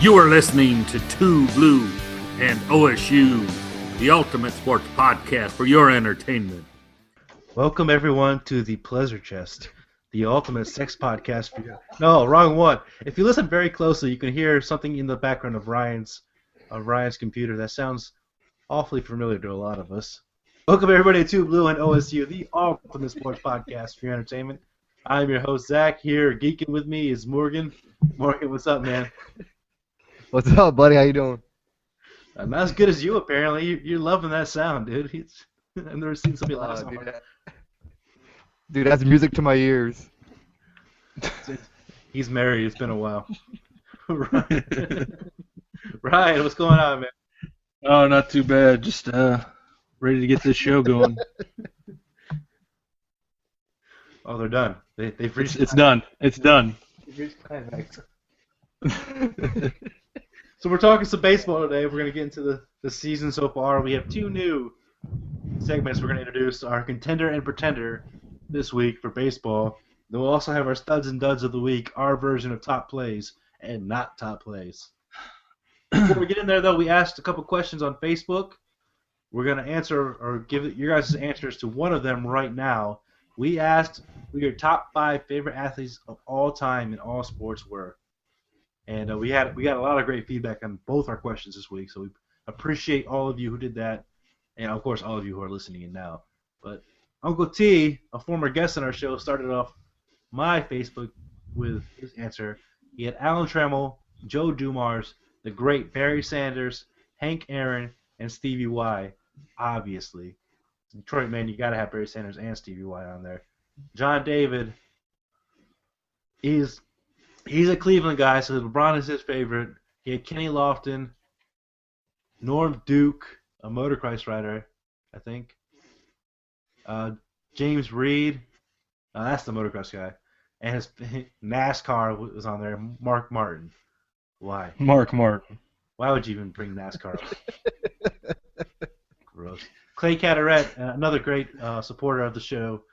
You are listening to 2Blue and OSU, the ultimate sports podcast for your entertainment. Welcome everyone to the Pleasure Chest, the ultimate sex podcast for you. No, wrong one. If you listen very closely, you can hear something in the background of Ryan's computer that sounds awfully familiar to a lot of us. Welcome everybody to 2Blue and OSU, the ultimate sports podcast for your entertainment. I'm your host Zach. Here, geeking with me is Morgan. Morgan, what's up, man? What's up, buddy? How you doing? Not as good as you, apparently. You're loving that sound, dude. I've never seen somebody like that. Dude, that's music to my ears. He's married. It's been a while. Ryan, what's going on, man? Oh, not too bad. Just ready to get this show going. Oh, they're done. They've reached. It's done. It's done. They've reached climax. So we're talking some baseball today. We're going to get into the season so far. We have two new segments we're going to introduce. Our contender and pretender this week for baseball. Then we'll also have our studs and duds of the week, our version of top plays and not top plays. Before we get in there, though, we asked a couple questions on Facebook. We're going to answer or give your guys' answers to one of them right now. We asked who your top 5 favorite athletes of all time in all sports were. And we got a lot of great feedback on both our questions this week, so we appreciate all of you who did that, and of course all of you who are listening in now. But Uncle T, a former guest on our show, started off my Facebook with his answer. He had Alan Trammell, Joe Dumars, the great Barry Sanders, Hank Aaron, and Stevie Y. Obviously, Detroit, man, you gotta have Barry Sanders and Stevie Y on there. John David, He's a Cleveland guy, so LeBron is his favorite. He had Kenny Lofton, Norm Duke, a motocross rider, I think. James Reed, that's the motocross guy. And his NASCAR was on there. Mark Martin. Why? Mark Martin. Why would you even bring NASCAR up? Gross. Clay Caderet, another great supporter of the show.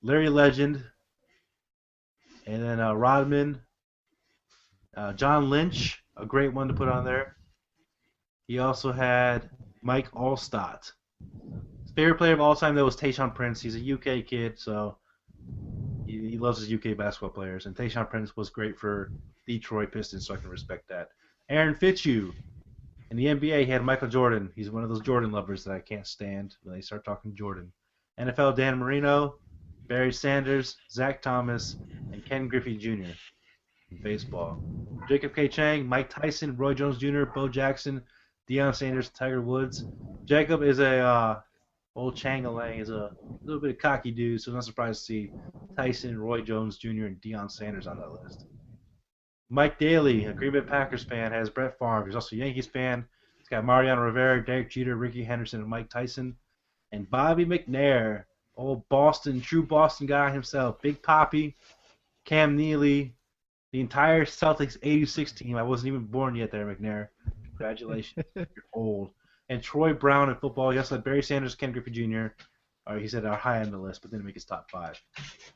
Larry Legend. And then Rodman, John Lynch, a great one to put on there. He also had Mike Allstott. His favorite player of all time, though, was Tayshaun Prince. He's a UK kid, so he loves his UK basketball players. And Tayshaun Prince was great for Detroit Pistons, so I can respect that. Aaron Fitzhugh. In the NBA, he had Michael Jordan. He's one of those Jordan lovers that I can't stand when they start talking Jordan. NFL, Dan Marino. Barry Sanders, Zach Thomas, and Ken Griffey Jr. in baseball. Jacob K. Chang, Mike Tyson, Roy Jones Jr., Bo Jackson, Deion Sanders, Tiger Woods. Jacob is old Chang-a-lang is a little bit of cocky dude, so I'm not surprised to see Tyson, Roy Jones Jr., and Deion Sanders on that list. Mike Daly, a Green Bay Packers fan, has Brett Favre. He's also a Yankees fan. He's got Mariano Rivera, Derek Jeter, Ricky Henderson, and Mike Tyson. And Bobby McNair, old Boston, true Boston guy himself. Big Papi, Cam Neely, the entire Celtics 86 team. I wasn't even born yet there, McNair. Congratulations. You're old. And Troy Brown in football. He also had Barry Sanders, Ken Griffey Jr. He said are high on the list, but didn't make his top 5.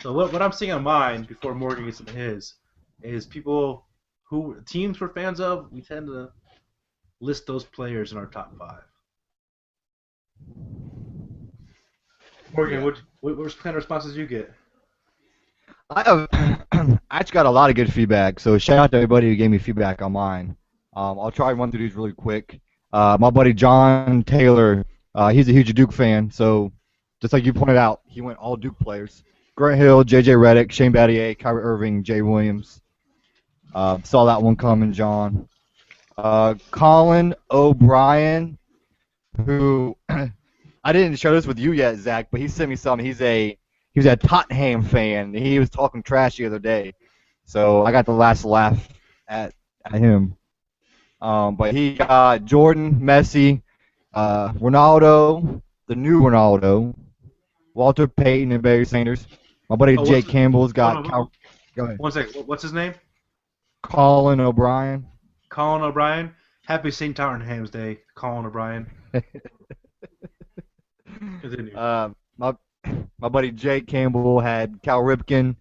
So what I'm seeing on mine, before Morgan gets into his, is people who teams we're fans of, we tend to list those players in our top 5. Morgan, what kind of responses you get? I actually got a lot of good feedback, so shout out to everybody who gave me feedback on mine. I'll try and run through these really quick. My buddy John Taylor, he's a huge Duke fan, so just like you pointed out, he went all Duke players. Grant Hill, J.J. Redick, Shane Battier, Kyrie Irving, Jay Williams. Saw that one coming, John. Colin O'Brien, who... I didn't share this with you yet, Zach, but he sent me something. He was a Tottenham fan. He was talking trash the other day, so I got the last laugh at him. But he got Jordan, Messi, Ronaldo, the new Ronaldo, Walter Payton, and Barry Sanders. My buddy Jake Campbell's got. Go ahead. 1 second. What's his name? Colin O'Brien. Colin O'Brien. Happy St. Tottenham's Day, Colin O'Brien. My buddy Jake Campbell had Cal Ripken,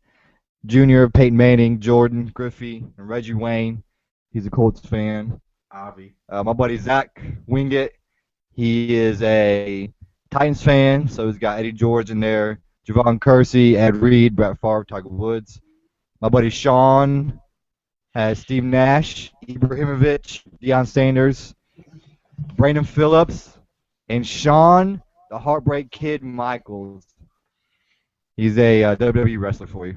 Jr., Peyton Manning, Jordan, Griffey, and Reggie Wayne. He's a Colts fan. Avi. My buddy Zach Wingett. He is a Titans fan, so he's got Eddie George in there, Javon Kersey, Ed Reed, Brett Favre, Tiger Woods. My buddy Sean has Steve Nash, Ibrahimovic, Deion Sanders, Brandon Phillips, and Sean, the Heartbreak Kid Michaels. He's a WWE wrestler for you.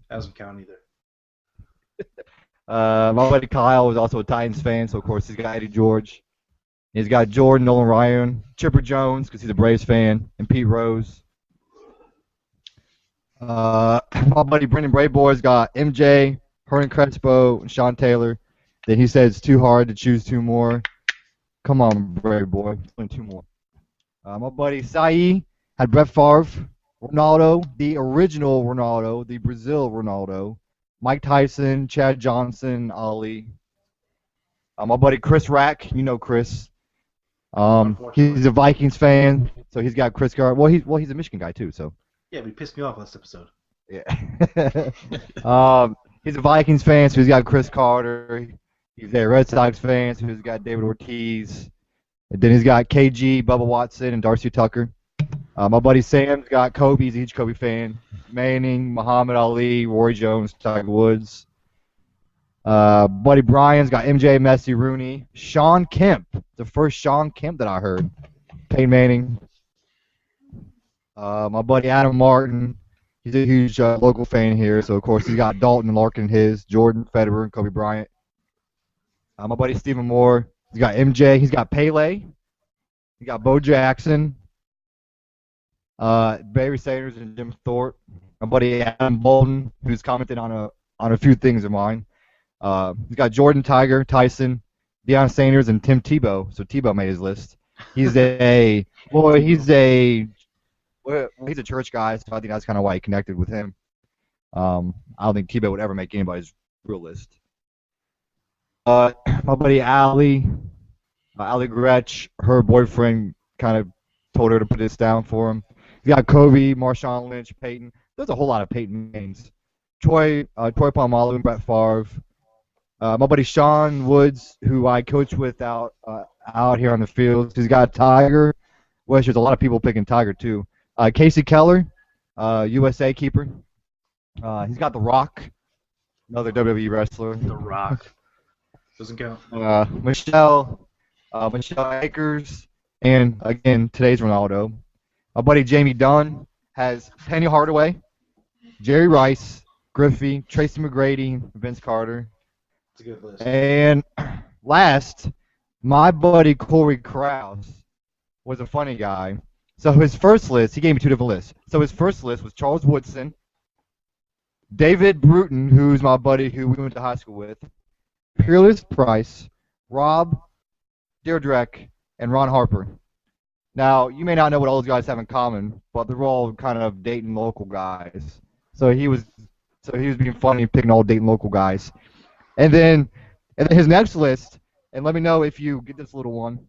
Doesn't count either. My buddy Kyle is also a Titans fan, so of course he's got Eddie George. He's got Jordan, Nolan Ryan, Chipper Jones, because he's a Braves fan, and Pete Rose. My buddy Brendan Brayboy's got MJ, Hernan Crespo, and Sean Taylor. Then he says it's too hard to choose two more. Come on, Brayboy, only two more. My buddy Sai had Brett Favre, Ronaldo, the original Ronaldo, the Brazil Ronaldo, Mike Tyson, Chad Johnson, Ali. My buddy Chris Rack, you know Chris. He's a Vikings fan, so he's got Chris Gar. Well, he's a Michigan guy too, so. Yeah, but he pissed me off last episode. Yeah. He's a Vikings fan, so he's got Chris Carter. He's a Red Sox fan, so he's got David Ortiz. And then he's got KG, Bubba Watson, and Darcy Tucker. My buddy Sam's got Kobe. He's a huge Kobe fan. Manning, Muhammad Ali, Roy Jones, Tiger Woods. Buddy Brian's got MJ, Messi, Rooney. Sean Kemp, the first Sean Kemp that I heard. Peyton Manning. My buddy Adam Martin, he's a huge local fan here, so of course he's got Dalton and Larkin his, Jordan, Federer, and Kobe Bryant. My buddy Stephen Moore, he's got MJ, he's got Pele, he got Bo Jackson, Barry Sanders, and Jim Thorpe. My buddy Adam Bolden, who's commented on a few things of mine. He's got Jordan, Tiger, Tyson, Deion Sanders, and Tim Tebow. So Tebow made his list. He's a church guy, so I think that's kind of why he connected with him. I don't think Tebow would ever make anybody's real list. My buddy Ali Gretsch, her boyfriend kind of told her to put this down for him. He's got Kobe, Marshawn Lynch, Peyton. There's a whole lot of Peyton names. Troy Polamalu, and Brett Favre. My buddy Sean Woods, who I coach with out here on the field. He's got Tiger. Well, there's a lot of people picking Tiger too. Casey Keller, USA keeper. He's got The Rock, another WWE wrestler. The Rock. Doesn't count. Michelle Akers, and again, today's Ronaldo. My buddy Jamie Dunn has Penny Hardaway, Jerry Rice, Griffey, Tracy McGrady, Vince Carter. It's a good list. And last, my buddy Corey Krause was a funny guy. So his first list, he gave me two different lists. So his first list was Charles Woodson, David Bruton, who's my buddy who we went to high school with, Peerless Price, Rob Deirdreck, and Ron Harper. Now, you may not know what all those guys have in common, but they're all kind of Dayton local guys. So he was being funny picking all Dayton local guys. And then his next list, and let me know if you get this little one.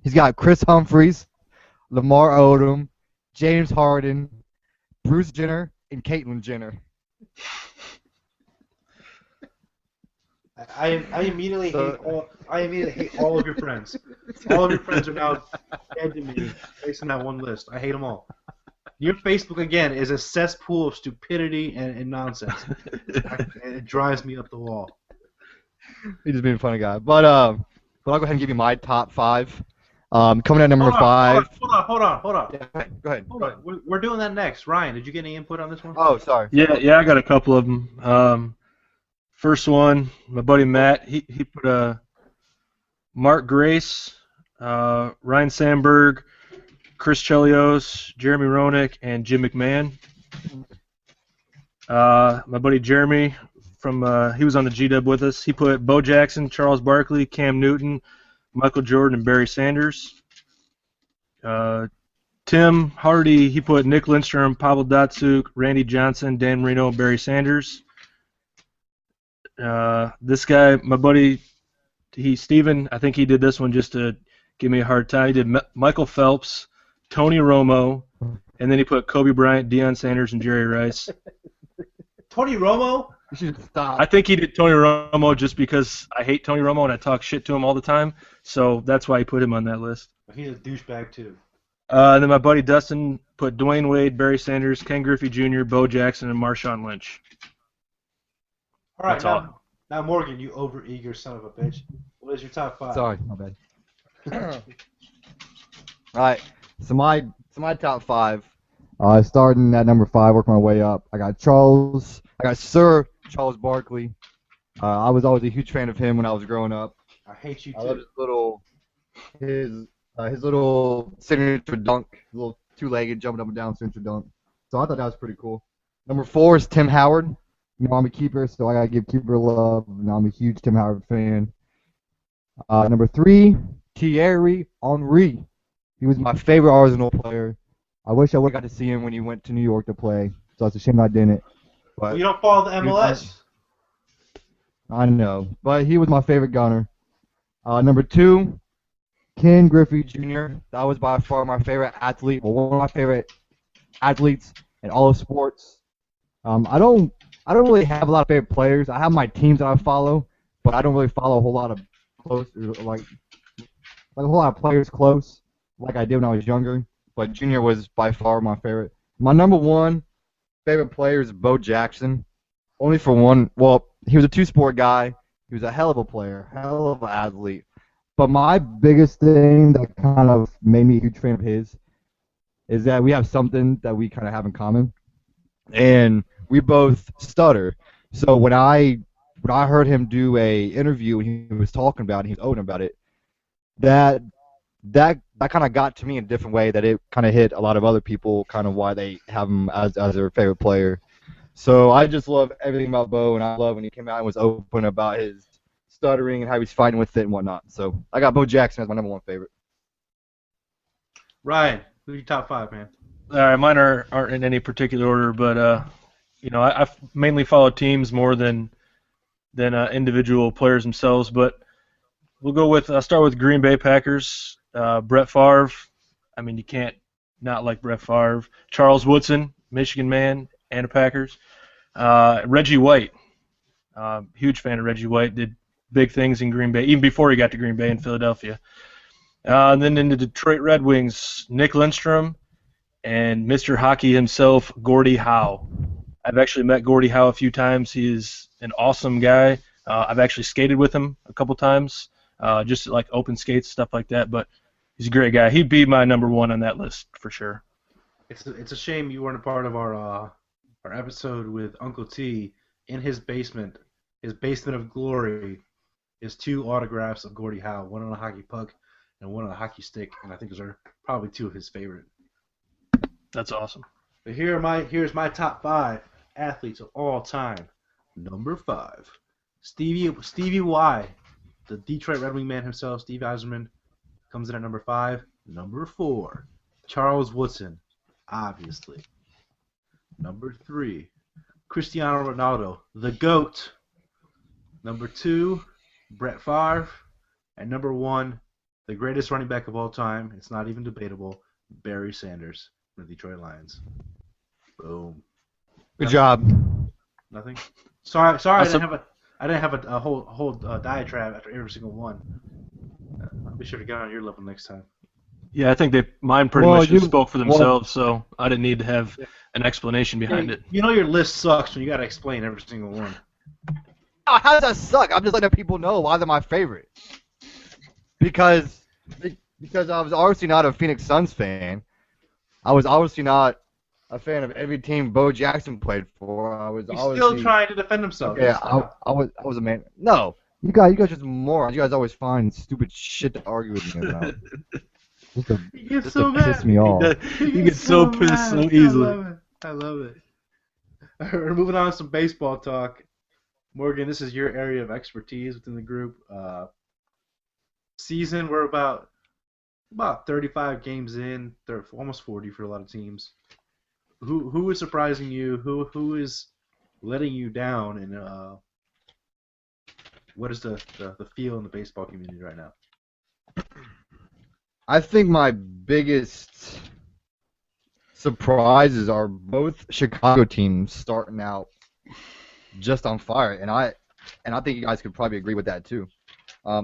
He's got Chris Humphreys, Lamar Odom, James Harden, Bruce Jenner, and Caitlyn Jenner. I immediately hate all of your friends. All of your friends are now dead to me based on that one list. I hate them all. Your Facebook again is a cesspool of stupidity and nonsense. And it drives me up the wall. He's just being a funny guy. But I'll go ahead and give you my top five. Coming at number 5. Hold on. Yeah, go ahead. Hold on. We're doing that next. Ryan, did you get any input on this one? Oh, sorry. Yeah, I got a couple of them. First one, my buddy Matt, he put Mark Grace, Ryan Sandberg, Chris Chelios, Jeremy Roenick, and Jim McMahon. My buddy Jeremy, he was on the G-Dub with us. He put Bo Jackson, Charles Barkley, Cam Newton, Michael Jordan, and Barry Sanders. Tim Hardy, he put Nick Lindstrom, Pavel Datsuk, Randy Johnson, Dan Marino, and Barry Sanders. This guy, my buddy, Steven, I think he did this one just to give me a hard time. He did Michael Phelps, Tony Romo, and then he put Kobe Bryant, Deion Sanders, and Jerry Rice. Tony Romo? You should stop. I think he did Tony Romo just because I hate Tony Romo and I talk shit to him all the time. So that's why he put him on that list. He's a douchebag too. And then my buddy Dustin put Dwayne Wade, Barry Sanders, Ken Griffey Jr., Bo Jackson, and Marshawn Lynch. All right, now Morgan, you overeager son of a bitch. What is your top 5? Sorry, my bad. All right, so my top 5. Starting at number 5, working my way up. I got Sir Charles Barkley. I was always a huge fan of him when I was growing up. I hate you too. I love his little signature dunk, his little two-legged jumping up and down signature dunk. So I thought that was pretty cool. Number 4 is Tim Howard. You know, I'm a keeper, so I gotta give keeper love. And I'm a huge Tim Howard fan. Number 3, Thierry Henry. He was my favorite Arsenal player. I wish I would have got to see him when he went to New York to play. So it's a shame I didn't. But well, you don't follow the MLS. I know, but he was my favorite gunner. Number 2, Ken Griffey Jr. That was by far my favorite athlete, or one of my favorite athletes in all of sports. I don't really have a lot of favorite players. I have my teams that I follow, but I don't really follow a whole lot of like a whole lot of players close, like I did when I was younger. But Junior was by far my favorite. My number 1 favorite player is Bo Jackson. Only for one. Well, he was a two-sport guy. He was a hell of a player, hell of an athlete. But my biggest thing that kind of made me a huge fan of his is that we have something that we kind of have in common, and we both stutter. So when I heard him do a interview and he was talking about it, he was open about it, that kind of got to me in a different way, that it kind of hit a lot of other people, kind of why they have him as their favorite player. So I just love everything about Bo, and I love when he came out and was open about his stuttering and how he's fighting with it and whatnot. So I got Bo Jackson as my number 1 favorite. Ryan, who's your top 5, man? All right, mine aren't in any particular order, but I mainly follow teams more than individual players themselves. But I'll start with Green Bay Packers. Brett Favre. I mean, you can't not like Brett Favre. Charles Woodson, Michigan man, and the Packers. Reggie White. Huge fan of Reggie White. Did big things in Green Bay, even before he got to Green Bay in Philadelphia. And then in the Detroit Red Wings, Nick Lindstrom and Mr. Hockey himself, Gordie Howe. I've actually met Gordie Howe a few times. He is an awesome guy. I've actually skated with him a couple times, just like open skates, stuff like that. But he's a great guy. He'd be my number 1 on that list for sure. It's a shame you weren't a part of our episode with Uncle T. In his basement of glory, is 2 autographs of Gordie Howe, one on a hockey puck and one on a hockey stick, and I think those are probably 2 of his favorite. That's awesome. But here's my top 5 athletes of all time. Number 5, Stevie Y, the Detroit Red Wing man himself, Steve Yzerman, comes in at number 5. Number 4, Charles Woodson, obviously. Number 3, Cristiano Ronaldo, the GOAT. Number 2, Brett Favre. And number 1, the greatest running back of all time, it's not even debatable, Barry Sanders from the Detroit Lions. Boom. Good job. Nothing? Sorry, I didn't have a whole diatribe after every single one. I'll be sure to get on your level next time. Yeah, I think mine pretty much just spoke for themselves, so I didn't need to have an explanation behind it. You know your list sucks when you got to explain every single one. Oh, how does that suck? I'm just letting people know why they're my favorite. Because I was obviously not a Phoenix Suns fan. I was obviously not a fan of every team Bo Jackson played for. He's still trying to defend himself. Yeah, I was a man. No, you guys just morons. You guys always find stupid shit to argue with me about. Just to piss me off. You get so pissed so easily. I love it. We're moving on to some baseball talk. Morgan, this is your area of expertise within the group. Season, we're about 35 games in. They're almost 40 for a lot of teams. Who is surprising you? Who is letting you down? And what is the feel in the baseball community right now? I think my biggest surprises are both Chicago teams starting out just on fire, and I think you guys could probably agree with that too.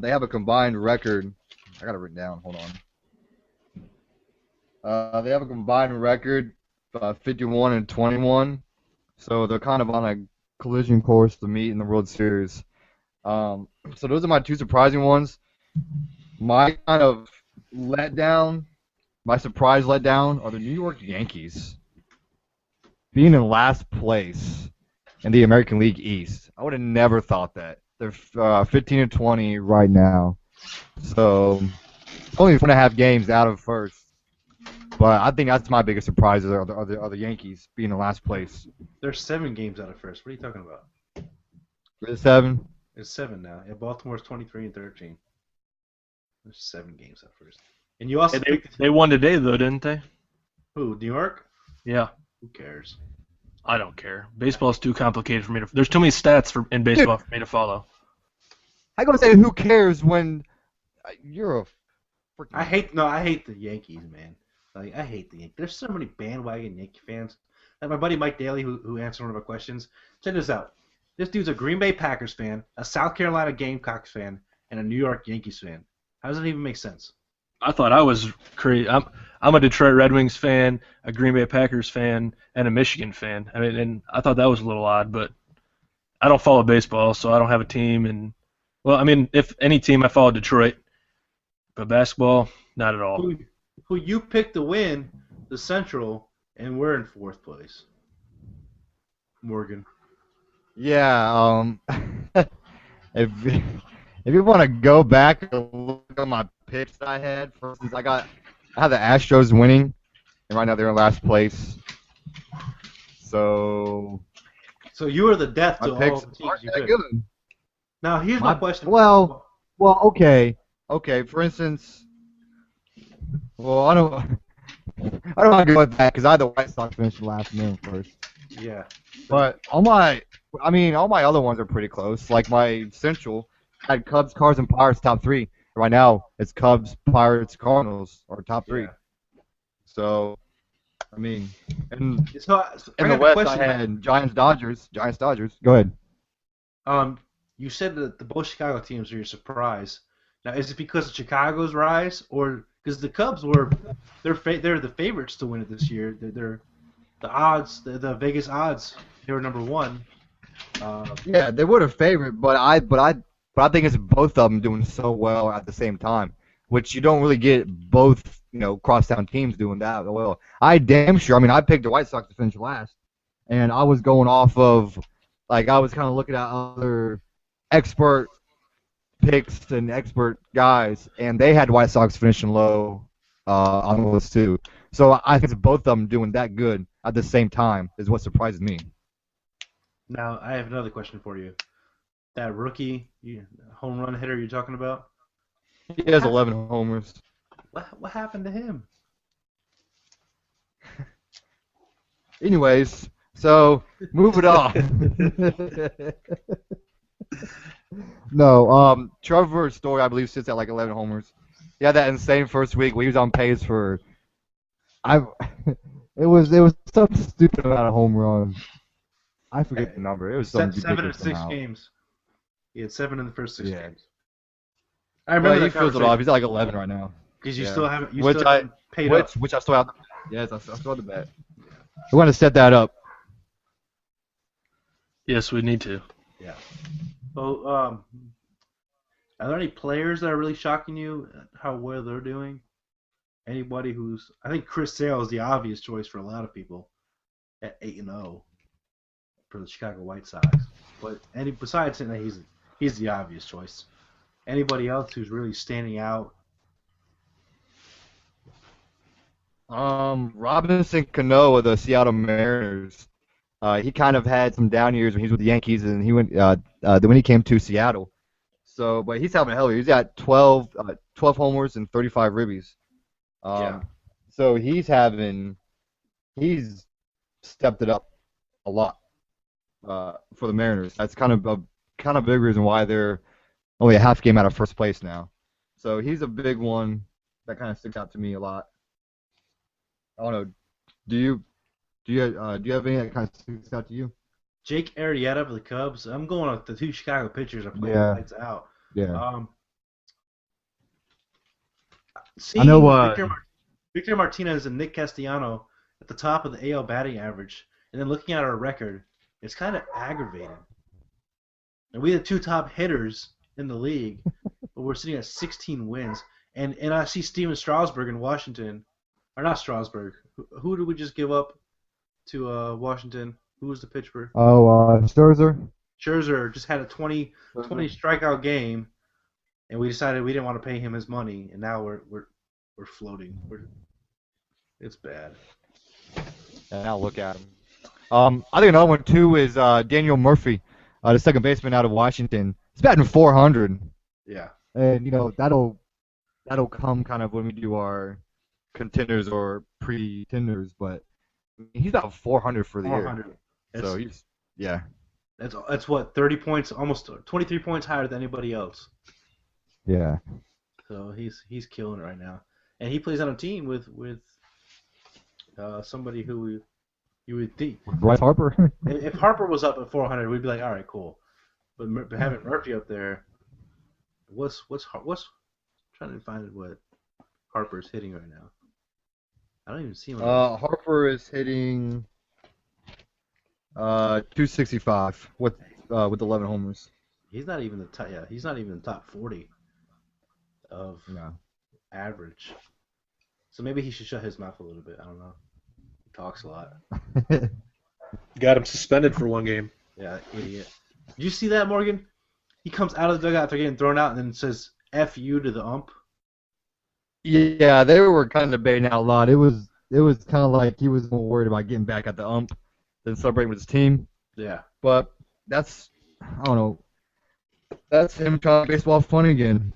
They have a combined record. I got it written down. Hold on. They have a combined record, 51-21. So they're kind of on a collision course to meet in the World Series. So those are my two surprising ones. My kind of letdown, my surprise letdown, are the New York Yankees being in last place in the American League East. I would have never thought that. They're 15-20 right now, so only 4.5 games out of first. But I think that's my biggest surprise are the Yankees being in last place. They're 7 games out of first. What are you talking about? Is it 7? It's 7 now. Yeah, Baltimore's 23-13. There's 7 games out first. And you also they won today though, didn't they? Who? New York? Yeah. Who cares? I don't care. Baseball's too complicated for me to. There's too many stats in baseball for me to follow. I gotta say, who cares when you're a freaking. I hate the Yankees, man. Like I hate the Yankees. There's so many bandwagon Yankee fans. Like my buddy Mike Daly, who answered one of our questions. Check this out. This dude's a Green Bay Packers fan, a South Carolina Gamecocks fan, and a New York Yankees fan. How does that even make sense? I thought I was crazy. I'm a Detroit Red Wings fan, a Green Bay Packers fan, and a Michigan fan. I mean, and I thought that was a little odd, but I don't follow baseball, so I don't have a team. And well, I mean, if any team, I follow Detroit, but basketball, not at all. Who you picked to win the Central, and we're in 4th place. Morgan. Yeah. If you want to go back and look at my picks that I had, for instance, I had the Astros winning, and right now they're in last place. So you were the death to my all picks the teams aren't you that picked. good. Now here's my question. Well, okay. For instance, I don't want to go with that because I had the White Sox finish last minute first. Yeah. But all my other ones are pretty close. Like my Central had Cubs, Cards, and Pirates top 3. Right now, it's Cubs, Pirates, Cardinals are top 3. Yeah. So, I mean, and So in the West, I had Giants, Dodgers. Go ahead. You said that the both Chicago teams are your surprise. Now, is it because of Chicago's rise, or because the Cubs they're the favorites to win it this year? They're the odds, the Vegas odds. They were number 1. Yeah, they were a favorite, but I think it's both of them doing so well at the same time, which you don't really get both, crosstown teams doing that well. I picked the White Sox to finish last, and I was going off of, I was kind of looking at other expert picks and expert guys, and they had White Sox finishing low on the list too. So I think it's both of them doing that good at the same time is what surprises me. Now, I have another question for you. That rookie home run hitter you're talking about? He has 11 homers. What happened to him? Anyways, so move it on. No, Trevor Story, I believe, sits at 11 homers. He had that insane first week where he was on pace for. It was something stupid about a home run. I forget the number. It was something 7 in ridiculous 6 amount. games. He had 7 in the first 6 Yeah. games. I remember he fills it off. He's at 11 right now. Because you still haven't paid up. Which I still have. Yes, I still have the bet. We want to set that up. Yes, we need to. Yeah. So, are there any players that are really shocking you at how well they're doing? Anybody I think Chris Sale is the obvious choice for a lot of people at 8-0 for the Chicago White Sox. But besides him, he's the obvious choice. Anybody else who's really standing out? Robinson Cano of the Seattle Mariners. He kind of had some down years when he was with the Yankees, and he went when he came to Seattle. So, but he's having a hell of a year. He's got 12 homers and 35 ribbies. Yeah. So he's stepped it up a lot for the Mariners. That's kind of a big reason why they're only a half game out of first place now. So he's a big one that kind of sticks out to me a lot. I don't know. Do you have any that kind of sticks out to you? Jake Arrieta for the Cubs. I'm going with the two Chicago pitchers are playing lights out. Yeah. Seeing I know. Victor Martinez and Nick Castellano at the top of the AL batting average, and then looking at our record, it's kind of aggravating. And we had 2 top hitters in the league, but we're sitting at 16 wins. And I see Steven Strasburg in Washington, or not Strasburg. Who did we just give up to Washington? Who was the pitcher? Scherzer. Scherzer just had a 20 strikeout game, and we decided we didn't want to pay him his money, and now we're floating. It's bad. And now look at him. I think another one too is Daniel Murphy, the second baseman out of Washington. He's batting 400. Yeah. And that'll come kind of when we do our contenders or pretenders, but he's about 400 for the 400. year. So That's what 30 points, almost 23 points higher than anybody else. Yeah. So he's killing it right now, and he plays on a team with somebody who you would think. Bryce Harper. If Harper was up at 400, we'd be like, all right, cool. But having Murphy up there, what's trying to find what Harper's hitting right now. I don't even see him. Harper is hitting 265 with 11 homers. He's not even the top. Yeah, he's not even the top 40 of average. So maybe he should shut his mouth a little bit. I don't know. He talks a lot. Got him suspended for 1 game. Yeah, idiot. Did you see that, Morgan? He comes out of the dugout after getting thrown out and then says "F you" to the ump. Yeah, they were kind of debating out loud. It was kind of like he was more worried about getting back at the ump than celebrating with his team. Yeah. But that's, I don't know, that's him trying to make baseball fun again.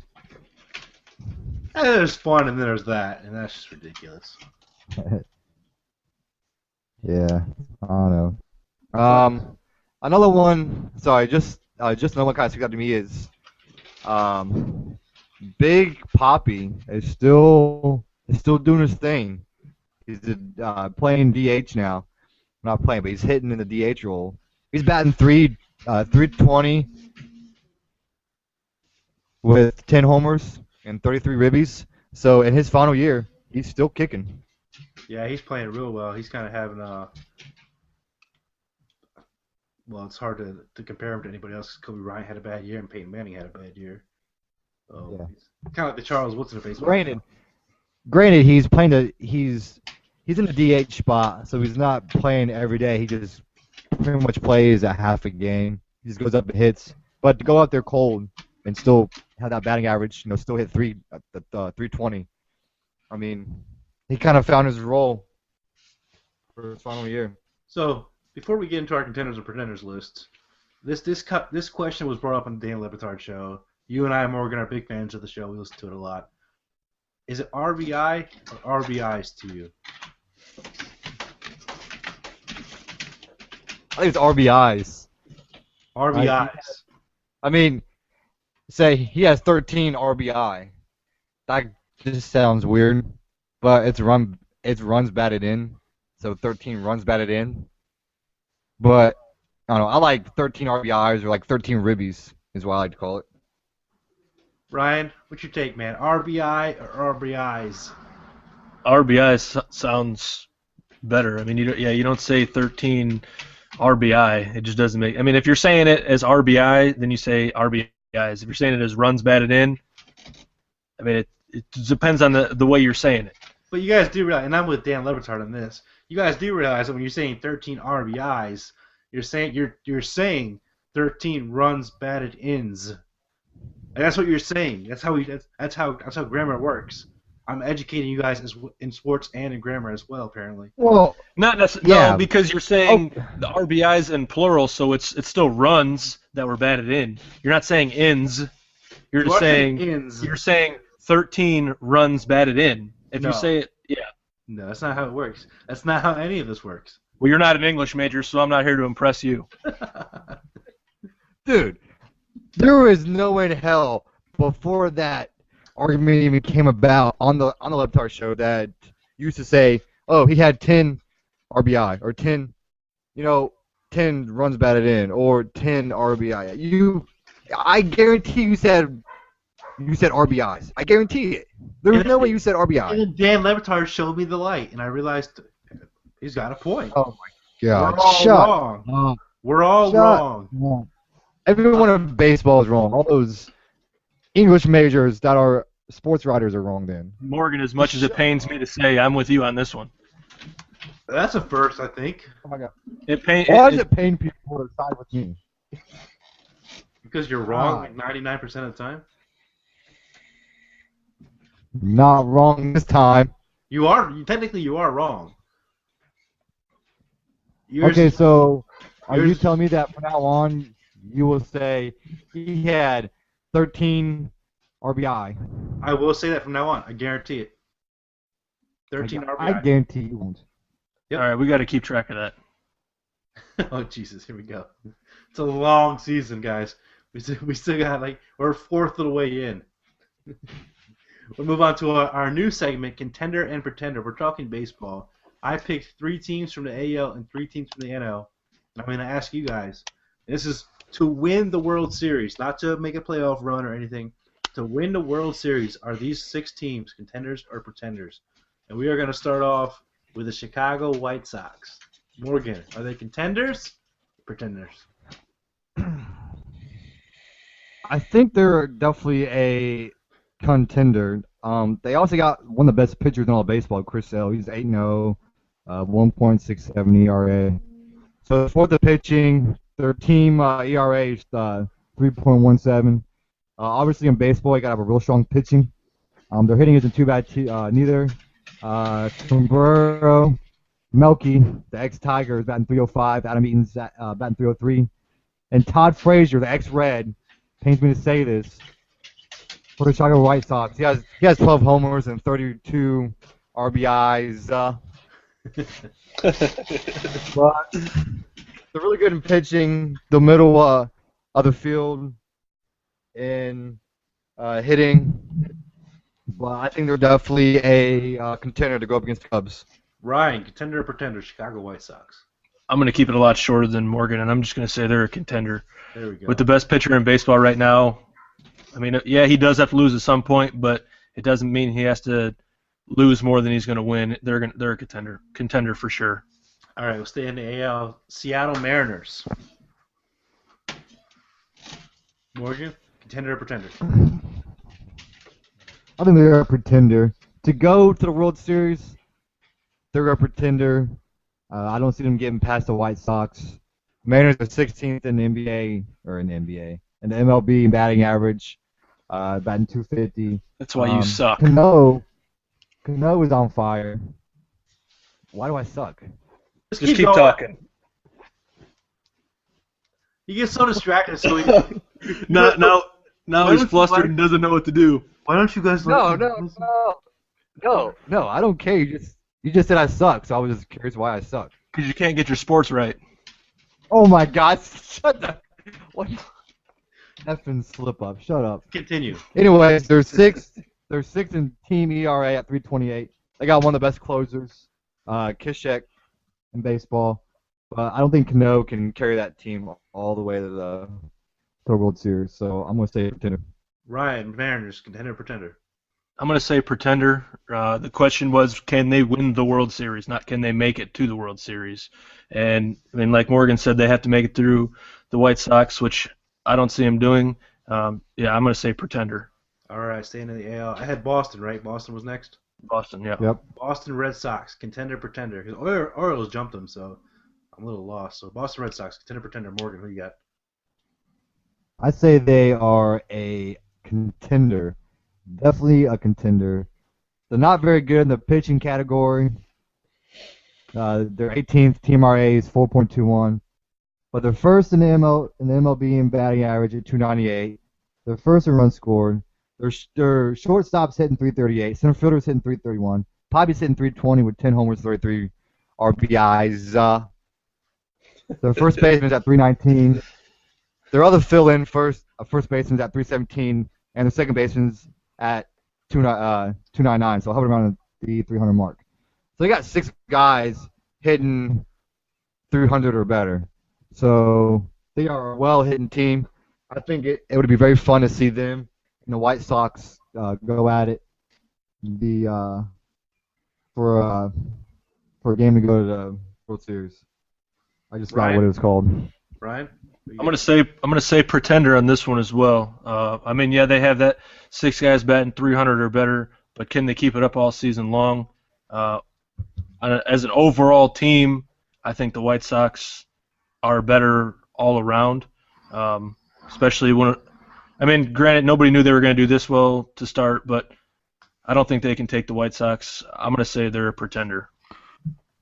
And there's fun, and then there's that, and that's just ridiculous. Yeah, I don't know. Another one. Sorry, just another one kind of sticks out to me is, Big Poppy is still doing his thing. He's playing DH now. Not playing, but he's hitting in the DH role. He's batting 320 with 10 homers and 33 ribbies. So in his final year, he's still kicking. Yeah, he's playing real well. He's kind of having well, it's hard to compare him to anybody else. Kobe Bryant had a bad year, and Peyton Manning had a bad year. Yeah. He's kind of like the Charles Woodson of baseball. Granted, he's playing he's in the DH spot, so he's not playing every day. He just pretty much plays a half a game. He just goes up and hits. But to go out there cold and still have that batting average, still hit 320. I mean, he kind of found his role for his final year. So before we get into our contenders and pretenders list, this question was brought up on the Dan Le Batard show. You and I, Morgan, are big fans of the show. We listen to it a lot. Is it RBI or RBIs to you? I think it's RBIs. RBIs. I mean, say he has 13 RBI. That just sounds weird, but it's runs batted in, so 13 runs batted in. But I don't know. I like 13 RBIs or like 13 ribbies is what I like to call it. Ryan, what's your take, man? RBI or RBIs? RBI sounds better. I mean, you don't say 13 RBI. It just doesn't make. I mean, if you're saying it as RBI, then you say RBIs. If you're saying it as runs batted in, I mean, it depends on the way you're saying it. But you guys do realize, and I'm with Dan Le Batard on this. You guys do realize that when you're saying 13 RBIs, you're saying 13 runs batted ins. And that's what you're saying. That's how grammar works. I'm educating you guys in sports and in grammar as well, apparently. Well, not necessarily. Yeah. No, because you're saying the RBIs in plural, so it's still runs that were batted in. You're not saying ins. You're just saying ins. You're saying 13 runs batted in. If you say it, yeah. No, that's not how it works. That's not how any of this works. Well, you're not an English major, so I'm not here to impress you. Dude, there was no way in hell before that argument even came about on the Le Batard show that used to say, oh, he had 10 RBI or 10, 10 runs batted in or 10 RBI. I guarantee you said RBIs. I guarantee it. There's no way you said RBI. And then Dan Levitard showed me the light, and I realized he's got a point. Oh my God! We're all wrong. We're all wrong. Everyone in baseball is wrong. All those English majors that are sports writers are wrong. Then Morgan, as much as it pains me to say, I'm with you on this one. That's a first, I think. oh my God! Why does it pain people to side with me? Because you're wrong like 99% of the time. Not wrong this time. You are technically you are wrong. Okay, so are you telling me that from now on you will say he had 13 RBI? I will say that from now on. I guarantee it. 13 RBI. I guarantee you won't. Yep. All right, we got to keep track of that. Oh Jesus, here we go. It's a long season, guys. We still got we're a fourth of the way in. We'll move on to our new segment, Contender and Pretender. We're talking baseball. I picked 3 teams from the AL and 3 teams from the NL. And I'm going to ask you guys. This is to win the World Series, not to make a playoff run or anything. To win the World Series, are these 6 teams contenders or pretenders? And we are going to start off with the Chicago White Sox. Morgan, are they contenders or pretenders? I think they're definitely a contender. They also got one of the best pitchers in all of baseball, Chris Sale. He's 8-0, 1.67 ERA. So for the pitching, their team ERA is 3.17. Obviously in baseball, you got to have a real strong pitching. Their hitting isn't too bad neither. Sombrero, Melky, the ex-Tiger, is batting 305. Adam Eaton's batting 303. And Todd Frazier, the ex-Red, pains me to say this, for the Chicago White Sox. He has 12 homers and 32 RBIs. But they're really good in pitching, the middle of the field, and hitting. But I think they're definitely a contender to go up against the Cubs. Ryan, contender or pretender, Chicago White Sox? I'm going to keep it a lot shorter than Morgan, and I'm just going to say they're a contender. There we go. With the best pitcher in baseball right now, I mean, yeah, he does have to lose at some point, but it doesn't mean he has to lose more than he's going to win. They're a contender for sure. All right, we'll stay in the AL. Seattle Mariners. Morgan, contender or pretender? I think they're a pretender. To go to the World Series, they're a pretender. I don't see them getting past the White Sox. Mariners are 16th in the NBA, and the MLB in batting average, batting 250. That's why you suck. Cano is on fire. Why do I suck? Just keep talking. He gets so distracted, so he... Now he's flustered and doesn't know what to do. Why don't you guys... No, I don't care. You just said I suck, so I was just curious why I suck. Because you can't get your sports right. Oh my God! Shut up! What? Effing slip up. Shut up. Continue. Anyways, they're sixth. They're sixth in team ERA at 3.28. They got one of the best closers, Kishek, in baseball. But I don't think Cano can carry that team all the way to the World Series. So I'm gonna say contender. Ryan, Mariners, contender or pretender? I'm going to say pretender. The question was, can they win the World Series, not can they make it to the World Series. And, I mean, like Morgan said, they have to make it through the White Sox, which I don't see them doing. Yeah, I'm going to say pretender. All right, staying in the AL. I had Boston, right? Boston was next? Boston, yeah. Yep. Boston Red Sox, contender, pretender. Because Orioles jumped them, so I'm a little lost. So Boston Red Sox, contender, pretender. Morgan, who you got? I say they are a contender. Definitely a contender. They're not very good in the pitching category. Their 18th team RA is 4.21, but they're first in the MLB in batting average at 298. They're first in runs scored. Their shortstop's hitting 338. Center fielder's hitting 331. Poppy's hitting 320 with 10 homers, 33 RBIs. Their first baseman's at 319. Their other fill-in first baseman's at 317, and the second baseman's at 299, so hovering around the 300 mark. So they got 6 guys hitting 300 or better. So they are a well-hitting team. I think it would be very fun to see them and the White Sox go at it. The for uh, for a game to go to the World Series. I just forgot what it was called. Ryan? I'm gonna say pretender on this one as well. I mean, yeah, they have that 6 guys batting 300 or better, but can they keep it up all season long? As an overall team, I think the White Sox are better all around. Especially when, I mean, granted, nobody knew they were going to do this well to start, but I don't think they can take the White Sox. I'm going to say they're a pretender.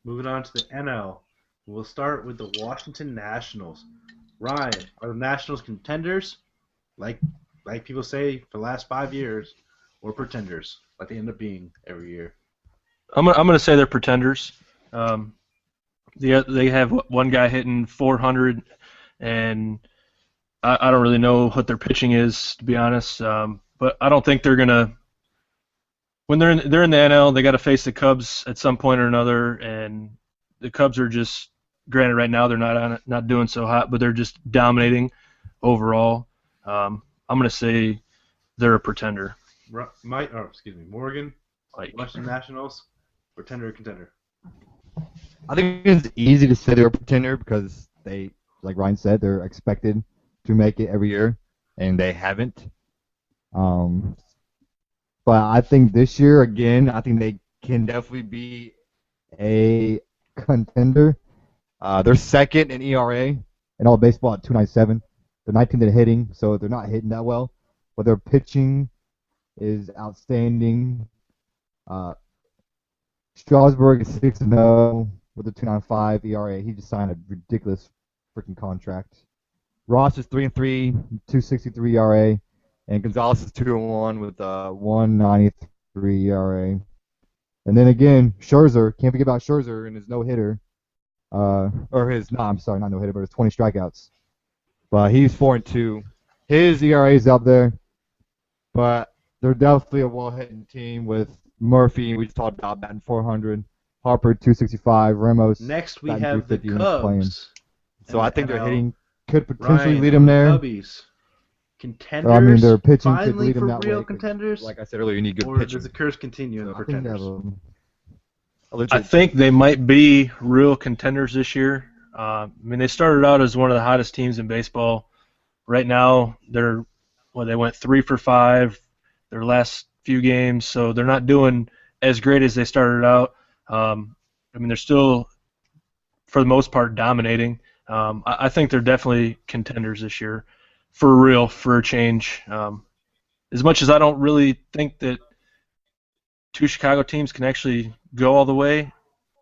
Moving on to the NL, we'll start with the Washington Nationals. Ryan, are the Nationals contenders, like people say for the last 5 years, or pretenders, like they end up being every year? I'm going to say they're pretenders. They have one guy hitting 400, and I don't really know what their pitching is, to be honest. But I don't think they're gonna. When they're in the NL, they got to face the Cubs at some point or another, and the Cubs are just. Granted, right now they're not doing so hot, but they're just dominating overall. I'm gonna say they're a pretender. Morgan. Washington Nationals, pretender or contender? I think it's easy to say they're a pretender because they, like Ryan said, they're expected to make it every year, and they haven't. But I think this year, again, I think they can definitely be a contender. They're second in ERA in all baseball at 2.97. They're 19th in hitting, so they're not hitting that well, but their pitching is outstanding. Strasburg is 6-0 with a 2.95 ERA. He just signed a ridiculous freaking contract. Ross is 3-3, 2.63 ERA, and Gonzalez is 2-1 with a 1.93 ERA. And then again, Scherzer, can't forget about Scherzer and his no-hitter. Not no-hitter, but his 20 strikeouts. But he's 4-2. His ERA is up there, but they're definitely a well-hitting team with Murphy, we just talked about, batting 400. Harper, 265. Ramos. Next, we have the Cubs. So I think their hitting could potentially lead them there. Cubbies. Contenders. I mean, their pitching finally could lead them for that real way. contenders. Like I said earlier, you need good or pitching. does the curse continue in the pretenders? I think they might be real contenders this year. I mean, they started out as one of the hottest teams in baseball. Right now, they went 3 for 5 their last few games, so they're not doing as great as they started out. I mean, they're still, for the most part, dominating. I think they're definitely contenders this year, for real, for a change. As much as I don't really think that 2 Chicago teams can actually go all the way,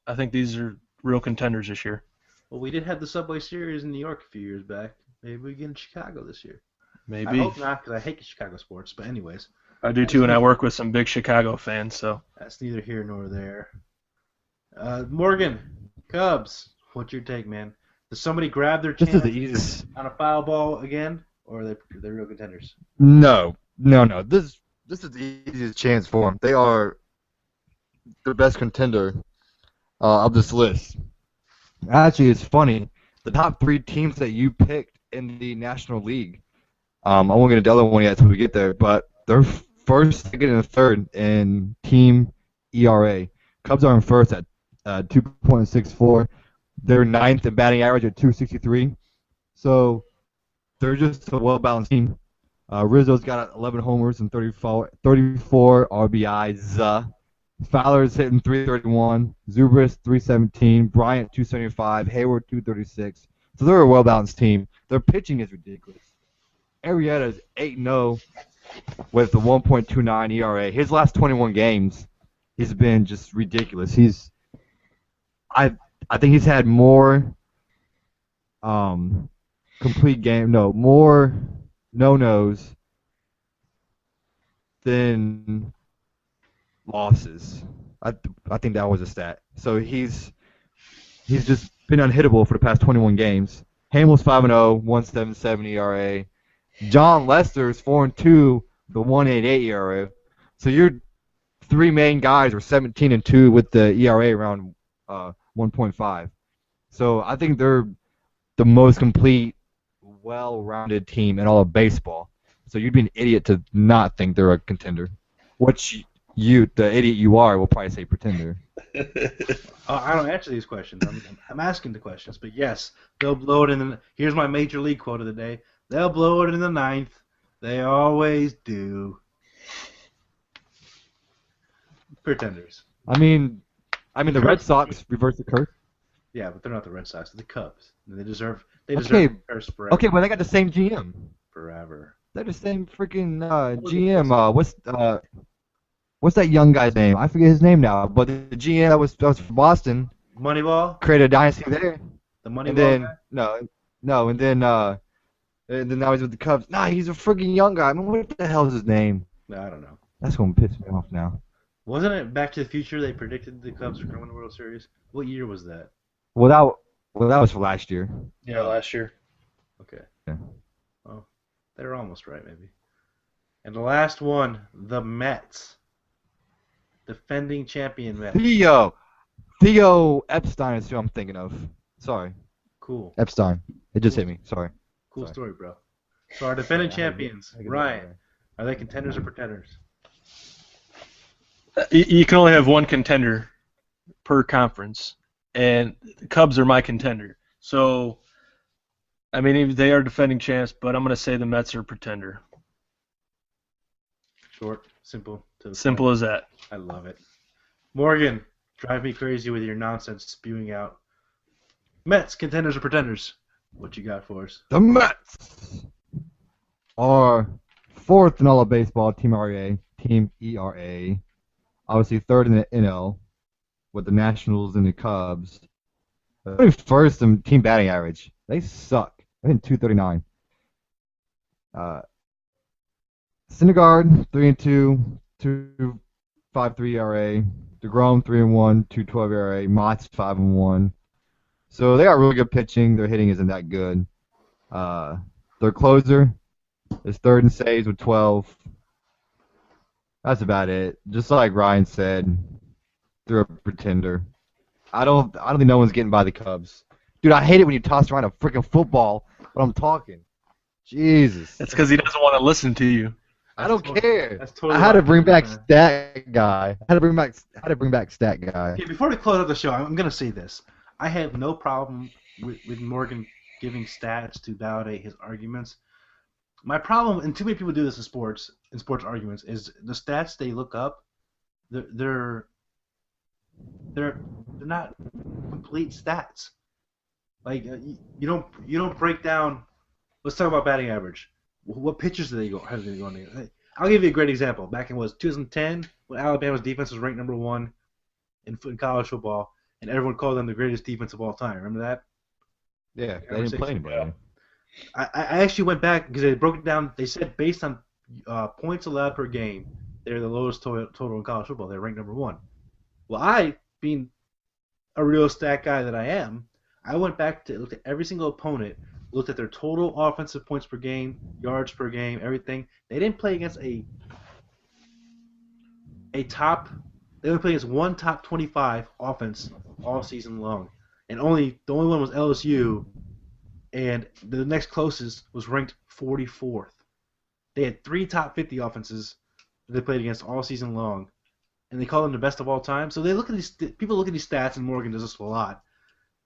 I think these are real contenders this year. Well, we did have the Subway Series in New York a few years back. Maybe we get in Chicago this year. Maybe. I hope not, because I hate Chicago sports. But anyways. I do too, and I work with some big Chicago fans, so. That's neither here nor there. Morgan, Cubs, what's your take, man? Does somebody grab their chance on a foul ball again, or are they real contenders? No. This is the easiest chance for them. They are the best contender of this list. Actually, it's funny. The top 3 teams that you picked in the National League, I won't get into the other one yet until we get there, but they're first, second, and third in team ERA. Cubs are in first at 2.64. They're ninth in batting average at 2.63. So they're just a well-balanced team. Rizzo's got 11 homers and 34 RBIs. Fowler's hitting 331. Zubris 317. Bryant 275. Hayward 236. So they're a well-balanced team. Their pitching is ridiculous. Arrieta is 8-0 with a 1.29 ERA. His last 21 games, he's been just ridiculous. I think he's had more more no-nos than losses. I think that was a stat. So he's just been unhittable for the past 21 games. Hamel's 5-0, 1.77 ERA. John Lester's 4-2, the 1.88 ERA. So your 3 main guys are 17-2 with the ERA around 1.5. So I think they're the most complete, well-rounded team in all of baseball. So you'd be an idiot to not think they're a contender. Which you, the idiot you are, will probably say pretender. I don't answer these questions. I'm asking the questions. But yes, they'll blow it in the. Here's my major league quote of the day. They'll blow it in the ninth. They always do. Pretenders. I mean, the Red Sox reversed the curse. Yeah, but they're not the Red Sox. They're the Cubs. They deserve Okay. the curse forever. Okay, but they got the same GM. Forever. They're the same freaking GM. What's that young guy's name? I forget his name now. But the GM that was from Boston Moneyball. created a dynasty there. The Moneyball. And then guy? and then now he's with the Cubs. Nah, he's a freaking young guy. I mean, what the hell is his name? No, I don't know. That's gonna piss me off now. Wasn't it Back to the Future? They predicted the Cubs were going to win the World Series. What year was that? Well, that was for last year. Yeah, last year. Okay. Yeah. Well, they were almost right, maybe. And the last one, the Mets. Defending champion Mets. Theo Epstein is who I'm thinking of. Sorry. Cool. Epstein. It just hit me. Sorry. Cool Sorry. story, bro. So our defending champions, I get it. Ryan, are they contenders or pretenders? You can only have one contender per conference, and the Cubs are my contender. So, I mean, they are defending champs, but I'm going to say the Mets are pretender. Short, simple. To the Simple point. as that. I love it. Morgan, drive me crazy with your nonsense spewing out. Mets, contenders or pretenders? What you got for us? The Mets are fourth in all of baseball, Team ERA. Obviously third in the NL with the Nationals and the Cubs. Only first in team batting average. They suck. I think 239. Syndergaard 3-2, 2.53 ERA. DeGrom 3-1, 2.12 ERA. Mott's 5-1. So they got really good pitching. Their hitting isn't that good. Their closer is third in saves with 12. That's about it. Just like Ryan said, they're a pretender. I don't think no one's getting by the Cubs. Dude, I hate it when you toss around a freaking football when I'm talking. Jesus. That's because he doesn't want to listen to you. I don't care. That's totally I had to right. bring back Stat Guy. I had to bring back Stat Guy. Okay, before we close out the show, I'm going to say this. I have no problem with Morgan giving stats to validate his arguments. My problem, and too many people do this in sports arguments, is the stats they look up, they're not complete stats. Like you don't break down. Let's talk about batting average. What pitchers do they go? How do they go on? I'll give you a great example. Back in 2010, when Alabama's defense was ranked number 1 in college football, and everyone called them the greatest defense of all time. Remember that? Yeah, they didn't play anybody. I actually went back because they broke it down. They said based on points allowed per game, they're the lowest total in college football. They're ranked number 1. Well, I, being a real stat guy that I am, I went back to look at every single opponent, looked at their total offensive points per game, yards per game, everything. They didn't play against a top. They only played against one top 25 offense all season long, and the only one was LSU. And the next closest was ranked 44th. They had 3 top 50 offenses that they played against all season long, and they call them the best of all time. So they look at these people look at these stats, and Morgan does this a lot,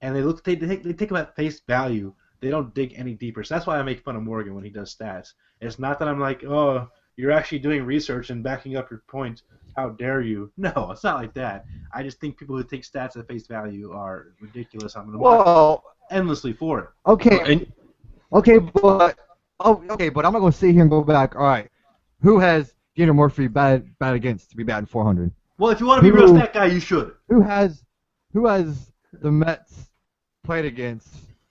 and they take them at face value. They don't dig any deeper. So that's why I make fun of Morgan when he does stats. It's not that I'm like, oh, you're actually doing research and backing up your point. How dare you? No, it's not like that. I just think people who take stats at face value are ridiculous. I'm going to endlessly for it. Okay, but I'm not going to sit here and go back. All right, who has Gator Murphy bat against to be batting 400? Well, if you want to be a real stat guy, you should. Who has the Mets played against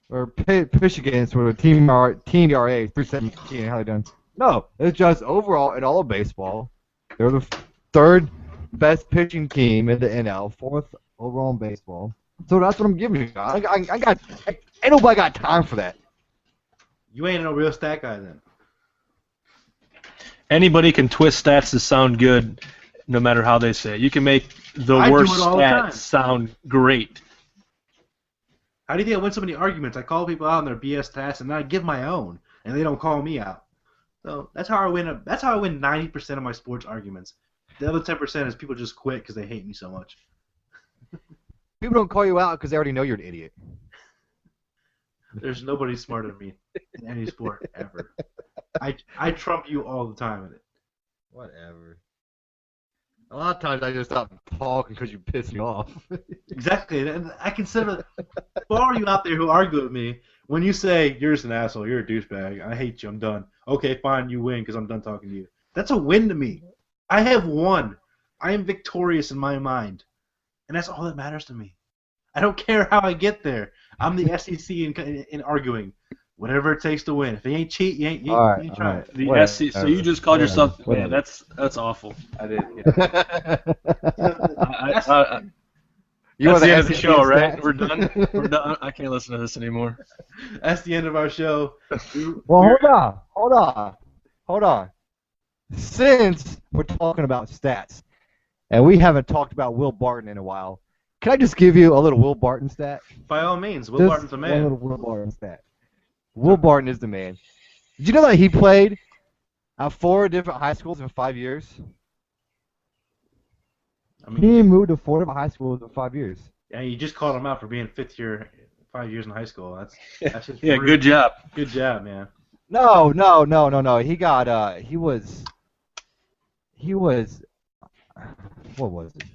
or pitched against with a team ERA 317? How they done? No, it's just overall in all of baseball, they're the third best pitching team in the NL, 4th overall in baseball. So that's what I'm giving you. Ain't nobody got time for that. You ain't no real stat guy then. Anybody can twist stats to sound good, no matter how they say it. You can make the worst stats sound great. How do you think I win so many arguments? I call people out on their BS tasks, and then I give my own, and they don't call me out. So that's how I win. That's how I win 90% of my sports arguments. The other 10% is people just quit because they hate me so much. People don't call you out because they already know you're an idiot. There's nobody smarter than me in any sport ever. I trump you all the time in it. Whatever. A lot of times I just stop talking because you piss me off. Exactly. And I consider for all you out there who argue with me, when you say you're just an asshole, you're a douchebag, I hate you, I'm done. Okay, fine, you win because I'm done talking to you. That's a win to me. I have won. I am victorious in my mind, and that's all that matters to me. I don't care how I get there. I'm the SEC in arguing. Whatever it takes to win. If you ain't cheat, you ain't trying. Right. The SEC. So you just called yourself. Yeah, that's awful. I did. Yeah. That's the end of the show, right? We're done. We're done. I can't listen to this anymore. That's the end of our show. Well, hold on. Since we're talking about stats, and we haven't talked about Will Barton in a while, can I just give you a little Will Barton stat? By all means, Will Barton's the man. One little Will Barton stat. Will Barton is the man. Did you know that he played at 4 different high schools in 5 years? I mean, he moved to 4 different high schools in 5 years. Yeah, you just called him out for being 5th year, 5 years in high school. That's just yeah, good job. Good job, man. No. He got he was what was it?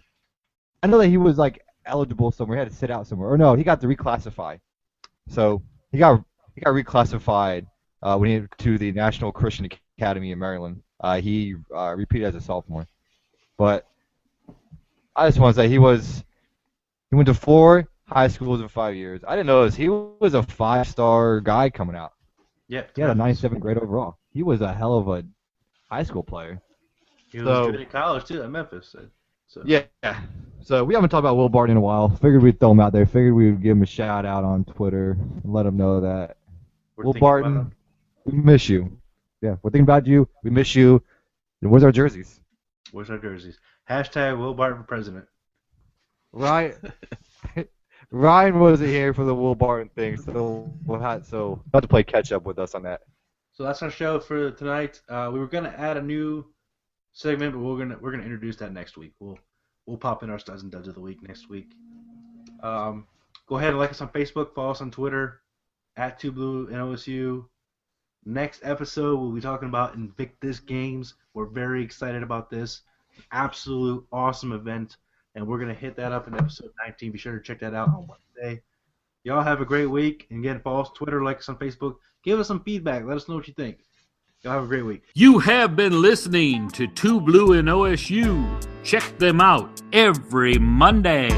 I know that he was like eligible somewhere. He had to sit out somewhere. Or no, he got to reclassify. So he got reclassified when he went to the National Christian Academy in Maryland. He repeated as a sophomore. But I just want to say he went to 4 high schools in 5 years. I didn't know this. He was a 5-star guy coming out. Yeah. He had a 97 grade overall. He was a hell of a high school player. He was good at college too at Memphis. So. Yeah. So we haven't talked about Will Barton in a while. Figured we'd throw him out there. Figured we would give him a shout out on Twitter and let him know that Will Barton, we miss you. Yeah, we're thinking about you. We miss you. And where's our jerseys? Where's our jerseys? Hashtag Will Barton for president. Right. Ryan wasn't here for the Will Barton thing, so we'll have to play catch up with us on that. So that's our show for tonight. We were gonna add a new segment, but we're gonna introduce that next week. We'll pop in our studs and duds of the week next week. Go ahead and like us on Facebook, follow us on Twitter at 2BlueandOSU. Next episode we'll be talking about Invictus Games. We're very excited about this. Absolute awesome event. And we're going to hit that up in episode 19. Be sure to check that out on Wednesday. Y'all have a great week. And again, follow us on Twitter, like us on Facebook. Give us some feedback. Let us know what you think. Y'all have a great week. You have been listening to 2Blue and OSU. Check them out every Monday.